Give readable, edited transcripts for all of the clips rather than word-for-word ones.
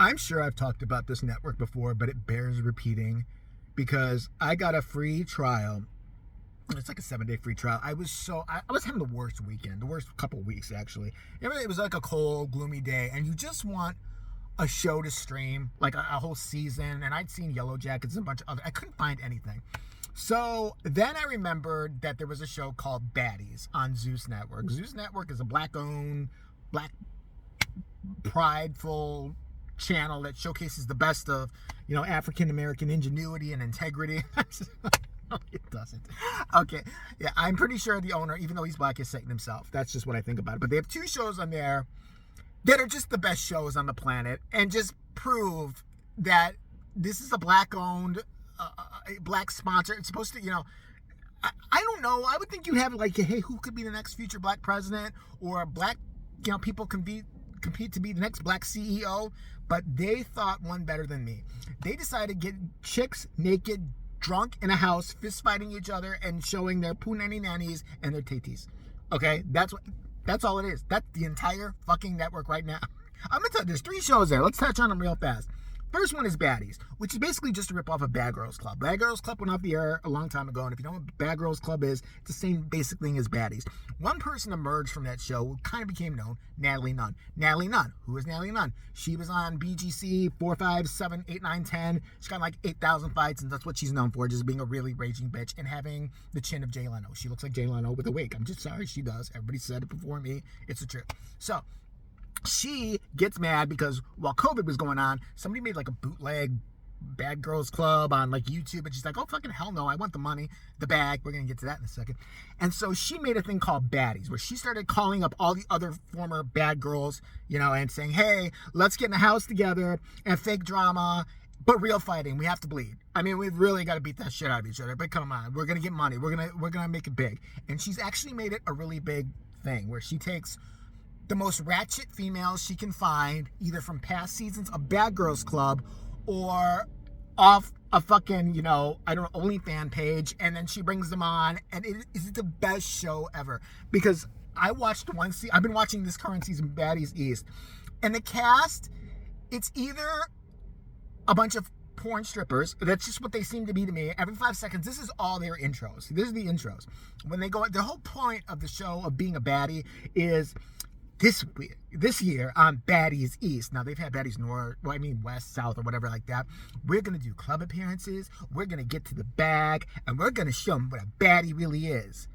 I'm sure I've talked about this network before, but it bears repeating because I got a free trial. It's like a 7-day free trial. I was having the worst weekend, the worst couple of weeks actually. It was like a cold, gloomy day, and you just want a show to stream, like a whole season. And I'd seen Yellow Jackets and a bunch of other. I couldn't find anything. So then I remembered that there was a show called Baddies on Zeus Network. Zeus Network is a black-owned, black prideful channel that showcases the best of, African American ingenuity and integrity. No, it doesn't. Okay, yeah, I'm pretty sure the owner, even though he's black, is Satan himself. That's just what I think about it. But they have 2 shows on there that are just the best shows on the planet, and just prove that this is a black-owned, black sponsor. It's supposed to, I don't know. I would think you'd have like, hey, who could be the next future black president, or black, people compete to be the next black CEO. But they thought one better than me. They decided to get chicks naked, drunk in a house, fist fighting each other and showing their poo nanny nannies and their taties. Okay, that's all it is. That's the entire fucking network right now. I'm gonna tell you, there's 3 shows there. Let's touch on them real fast. First one is Baddies, which is basically just a ripoff of Bad Girls Club. Bad Girls Club went off the air a long time ago, and if you know what Bad Girls Club is, it's the same basic thing as Baddies. One person emerged from that show who kind of became known, Natalie Nunn. Natalie Nunn. Who is Natalie Nunn? She was on BGC 4, 5, 7, 8, 9, 10. She's got like 8,000 fights, and that's what she's known for, just being a really raging bitch and having the chin of Jay Leno. She looks like Jay Leno with a wig. I'm just sorry, she does. Everybody said it before me. It's the truth. So she gets mad because while COVID was going on, somebody made like a bootleg Bad Girls Club on like YouTube, and she's like, oh fucking hell no, I want the money, the bag. We're gonna get to that in a second. And so she made a thing called Baddies, where she started calling up all the other former bad girls, and saying, hey, let's get in a house together and fake drama, but real fighting. We have to bleed. I mean, we've really got to beat that shit out of each other, but come on, we're gonna get money, we're gonna make it big. And she's actually made it a really big thing, where she takes the most ratchet females she can find, either from past seasons of Bad Girls Club or off a fucking, OnlyFans page, and then she brings them on, and it is the best show ever. Because I watched I've been watching this current season, Baddies East, and the cast, it's either a bunch of porn strippers. That's just what they seem to be to me. Every 5 seconds, this is all their intros. This is the intros. When they go, the whole point of the show of being a baddie is this year on Baddies East. Now, they've had Baddies West, South, or whatever like that. We're going to do club appearances. We're going to get to the bag, and we're going to show them what a baddie really is.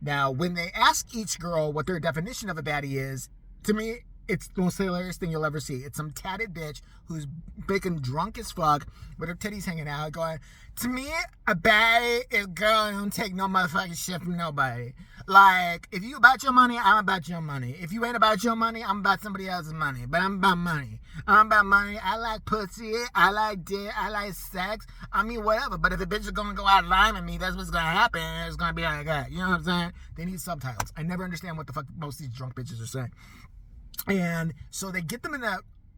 Now, when they ask each girl what their definition of a baddie is, to me, it's the most hilarious thing you'll ever see. It's some tatted bitch who's freaking drunk as fuck with her titties hanging out going, to me, a baddie is a girl who don't take no motherfucking shit from nobody. Like, if you about your money, I'm about your money. If you ain't about your money, I'm about somebody else's money. But I'm about money. I'm about money. I like pussy. I like dick. I like sex. I mean, whatever. But if a bitch is going to go out of line with me, that's what's going to happen. It's going to be like that. You know what I'm saying? They need subtitles. I never understand what the fuck most of these drunk bitches are saying. And so they get them in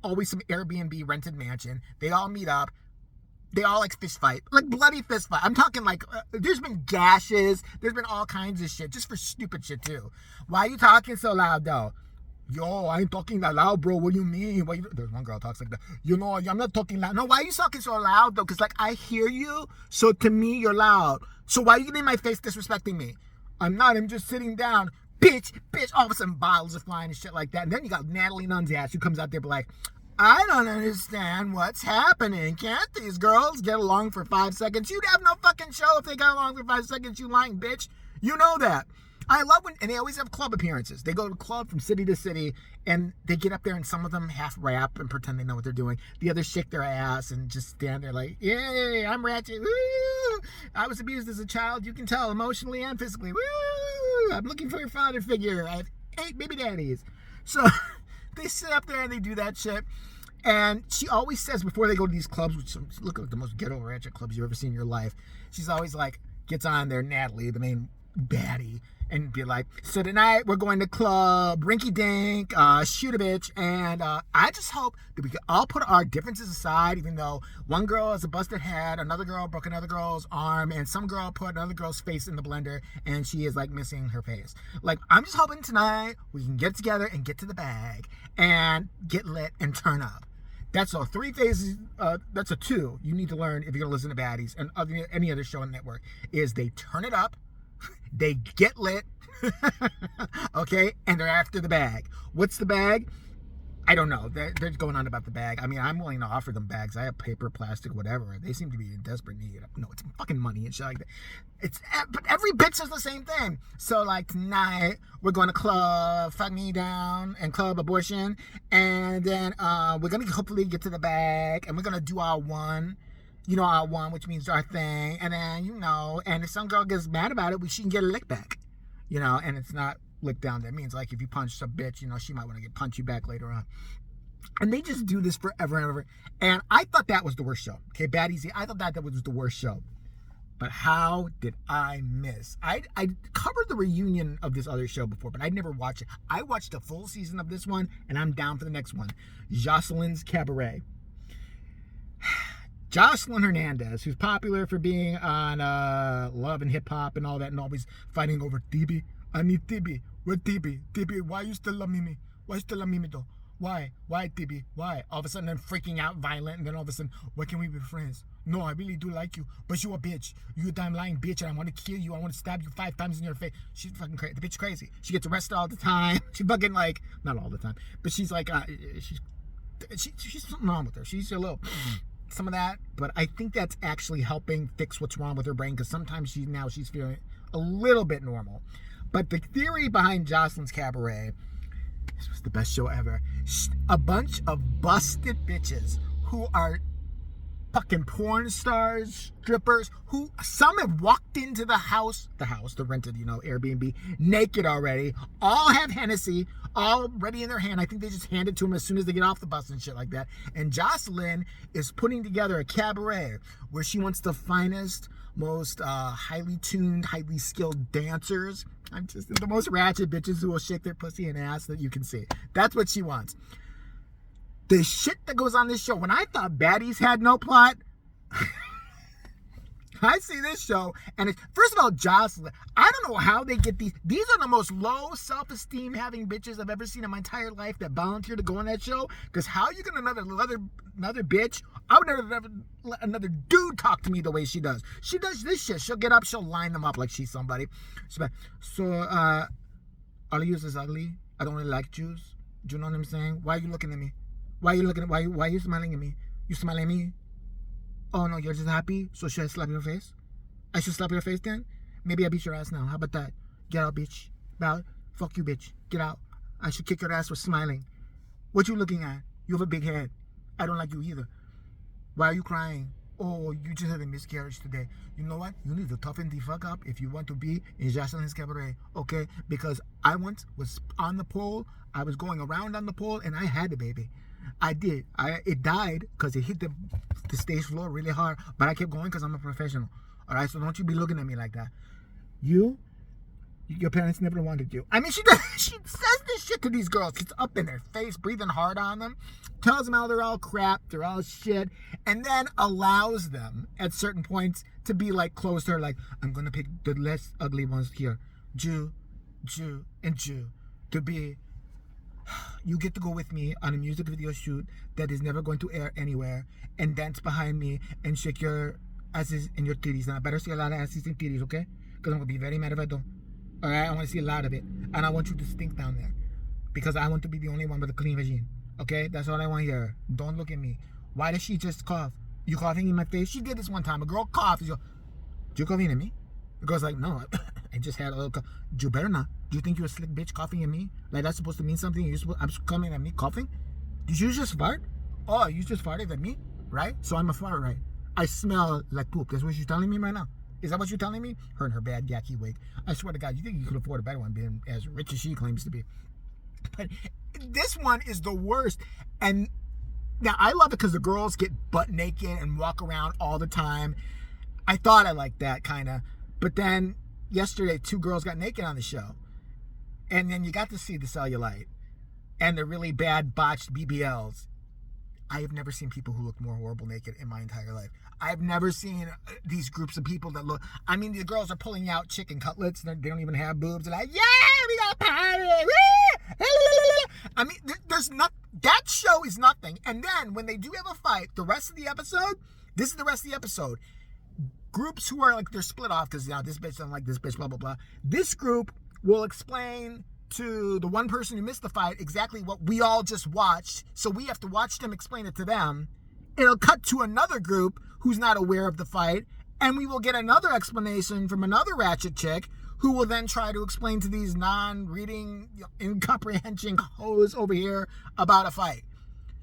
always some Airbnb rented mansion. They all meet up. They all like fist fight, like bloody fist fight. I'm talking like there's been gashes. There's been all kinds of shit, just for stupid shit too. Why are you talking so loud though? Yo, I ain't talking that loud, bro. What do you mean? There's one girl talks like that. I'm not talking loud. No, why are you talking so loud though? Because like I hear you, so to me you're loud. So why are you getting in my face disrespecting me? I'm not. I'm just sitting down. Bitch, all of a sudden bottles are flying and shit like that. And then you got Natalie Nunn's ass who comes out there but like, I don't understand what's happening. Can't these girls get along for 5 seconds? You'd have no fucking show if they got along for 5 seconds, you lying bitch. You know that. I love and they always have club appearances. They go to club from city to city, and they get up there, and some of them half rap and pretend they know what they're doing. The others shake their ass and just stand there like, yay, I'm ratchet. Woo! I was abused as a child. You can tell, emotionally and physically. Woo! I'm looking for your father figure. I have 8 baby daddies. So they sit up there and they do that shit. And she always says before they go to these clubs, which look like the most ghetto ratchet clubs you've ever seen in your life, she's always like, gets on there, Natalie, the main baddie, and be like, so tonight we're going to club Rinky Dink, shoot a bitch, and I just hope that we can all put our differences aside, even though one girl has a busted head, another girl broke another girl's arm, and some girl put another girl's face in the blender, and she is like missing her face. Like, I'm just hoping tonight we can get together and get to the bag and get lit and turn up. That's all. 3 phases. That's a 2 you need to learn if you're going to listen to Baddies and any other show on the network. Is they turn it up, they get lit, okay, and they're after the bag. What's the bag? I don't know. They're going on about the bag. I mean, I'm willing to offer them bags. I have paper, plastic, whatever. They seem to be in desperate need. No, it's fucking money and shit like that. But every bitch is the same thing. So, like, tonight, we're going to club Fuck Me Down and club abortion. And then we're going to hopefully get to the bag. And we're going to do our one. You know, our one, which means our thing. And then, you know, and if some girl gets mad about it, she can get a lick back. You know, and it's not lick down. That means, like, if you punch some bitch, you know, she might want to punch you back later on. And they just do this forever and ever. And I thought that was the worst show. Okay, Baddies, I thought that was the worst show. But how did I miss? I covered the reunion of this other show before, but I'd never watched it. I watched a full season of this one, and I'm down for the next one. Joseline's Cabaret. Jocelyn Hernandez, who's popular for being on Love and Hip Hop and all that, and always fighting over TB. I need TB. Where TB? TB, why you still love me? Why you still love me though? Why? Why, TB? Why? All of a sudden I'm freaking out violent, and then all of a sudden, why can't we be friends? No, I really do like you, but you a bitch. You a damn lying bitch, and I want to kill you. I want to stab you 5 times in your face. She's fucking crazy. The bitch crazy. She gets arrested all the time. She fucking, like, not all the time, but she's like, she's something wrong with her. She's a little... some of that, but I think that's actually helping fix what's wrong with her brain, because sometimes she's feeling a little bit normal. But the theory behind Joseline's Cabaret, this was the best show ever. A bunch of busted bitches who are fucking porn stars, strippers, who some have walked into the rented, you know, Airbnb, naked already, all have Hennessy, all ready in their hand. I think they just hand it to them as soon as they get off the bus and shit like that. And Jocelyn is putting together a cabaret where she wants the finest, most highly tuned, highly skilled dancers. I'm just the most ratchet bitches who will shake their pussy and ass that you can see. That's what she wants. The shit that goes on this show, when I thought Baddies had no plot, I see this show, and first of all, Jocelyn, I don't know how they get these are the most low self-esteem having bitches I've ever seen in my entire life that volunteer to go on that show, because how you gonna another bitch, I would never let another dude talk to me the way she does. She does this shit, she'll get up, she'll line them up like she's somebody. So, all of you is ugly, I don't really like Jews, do you know what I'm saying? Why are you looking at me? Why are you smiling at me? You smiling at me? Oh no, you're just happy? So should I slap your face? I should slap your face then? Maybe I beat your ass now. How about that? Get out, bitch. Bow. Fuck you, bitch. Get out. I should kick your ass for smiling. What you looking at? You have a big head. I don't like you either. Why are you crying? Oh, you just had a miscarriage today. You know what? You need to toughen the fuck up if you want to be in Joseline's Cabaret, okay? Because I once was on the pole. I was going around on the pole, and I had a baby. I did. It died because it hit the stage floor really hard, but I kept going because I'm a professional. All right, so don't you be looking at me like that. Your parents never wanted you. I mean, she says this shit to these girls. She's up in their face, breathing hard on them, tells them how they're all crap, they're all shit, and then allows them at certain points to be like close to her, like, I'm gonna pick the less ugly ones here, Jew, and Jew, to be. You get to go with me on a music video shoot that is never going to air anywhere, and dance behind me and shake your asses and your titties. And I better see a lot of asses and titties, okay? Because I'm going to be very mad if I don't. Alright? I want to see a lot of it. And I want you to stink down there. Because I want to be the only one with a clean vagina. Okay? That's all I want to hear. Don't look at me. Why does she just cough? You coughing in my face? She did this one time. A girl coughed. She goes, you coughing at me? The girl's like, no, I just had a little cough. You better not. Do you think you're a slick bitch coughing at me? Like that's supposed to mean something? I'm coming at me coughing? Did you just fart? Oh, you just farted at me? Right? So I'm a fart, right? I smell like poop. That's what you're telling me right now? Is that what you're telling me? Her and her bad yucky wig. I swear to God, you think you could afford a better one being as rich as she claims to be. But this one is the worst. And now I love it because the girls get butt naked and walk around all the time. I thought I liked that kind of. But then yesterday, 2 girls got naked on the show. And then you got to see the cellulite and the really bad botched BBLs. I have never seen people who look more horrible naked in my entire life. I've never seen these groups of people that look... I mean, the girls are pulling out chicken cutlets. They don't even have boobs. They're like, yeah, we got a party. I mean, there's not, that show is nothing. And then when they do have a fight, the rest of the episode, this is the rest of the episode. Groups who are like, they're split off because, this bitch doesn't like this bitch, blah, blah, blah. This group will explain to the one person who missed the fight exactly what we all just watched. So we have to watch them explain it to them. It'll cut to another group who's not aware of the fight. And we will get another explanation from another ratchet chick who will then try to explain to these non-reading, incomprehension hoes over here about a fight.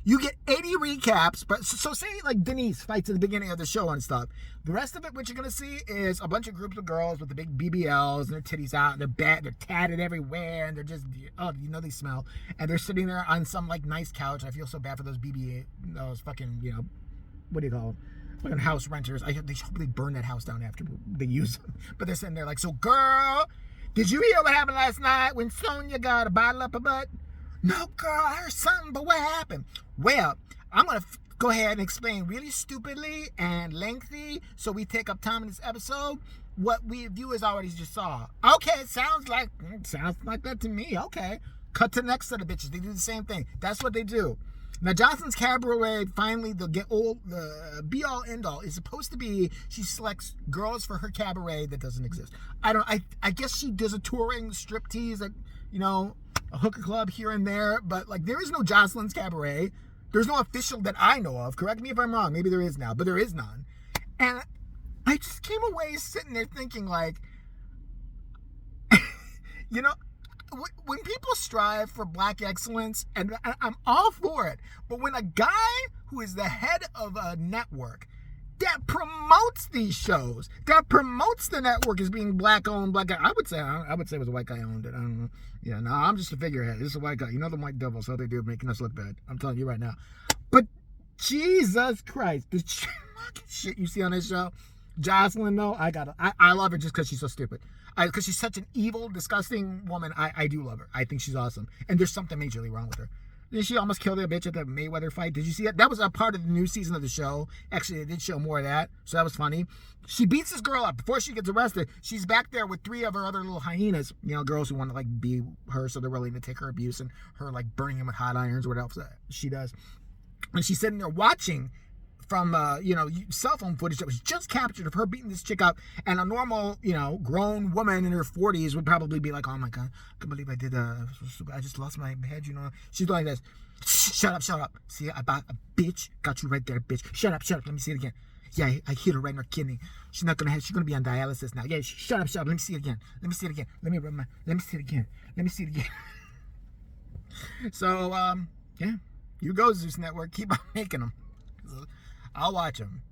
You get 80 recaps, but so say like Denise fights at the beginning of the show and stuff. The rest of it, what you're gonna see is a bunch of groups of girls with the big BBLs and their titties out, and they're tatted everywhere, and they're just, they smell. And they're sitting there on some like nice couch. I feel so bad for those those fucking, what do you call them? Fucking house renters. They hope they burn that house down after they use them. But they're sitting there like, so girl, did you hear what happened last night when Sonya got a bottle up her butt? No, girl, I heard something, but what happened? Well, I'm going to go ahead and explain really stupidly and lengthy, so we take up time in this episode what we viewers already just saw. Okay, sounds like that to me. Okay. Cut to the next set of bitches. They do the same thing. That's what they do. Now, Jocelyn's Cabaret, finally, the be-all, end-all is supposed to be she selects girls for her cabaret that doesn't exist. I guess she does a touring striptease at, a hooker club here and there, but like there is no Jocelyn's Cabaret. There's no official that I know of. Correct me if I'm wrong. Maybe there is now, but there is none. And I just came away sitting there thinking like, when people strive for black excellence, and I'm all for it, but when a guy who is the head of a network that promotes these shows, that promotes the network as being black owned, black guy, I would say it was a white guy owned it. I don't know. Yeah, no, I'm just a figurehead. This is a white guy. The white devils, how they do, making us look bad. I'm telling you right now. But Jesus Christ, the shit you see on this show, Jocelyn, though, I love her just because she's so stupid. Because she's such an evil, disgusting woman. I do love her. I think she's awesome. And there's something majorly wrong with her. Did she almost kill that bitch at the Mayweather fight? Did you see that? That was a part of the new season of the show. Actually, they did show more of that, so that was funny. She beats this girl up. Before she gets arrested, she's back there with 3 of her other little hyenas, girls who want to, like, be her, so they're willing to take her abuse and her, like, burning him with hot irons or whatever else she does. And she's sitting there watching from, cell phone footage that was just captured of her beating this chick up, and a normal, grown woman in her 40s would probably be like, oh my God, I can't believe I did I just lost my head, She's doing this. Shut up. See, a bitch got you right there, bitch. Shut up. Let me see it again. Yeah, I hit her right in her kidney. She's gonna be on dialysis now. Yeah, shut up. Let me see it again. Let me see it again. So, yeah, you go, Zeus Network. Keep on making them. I'll watch them.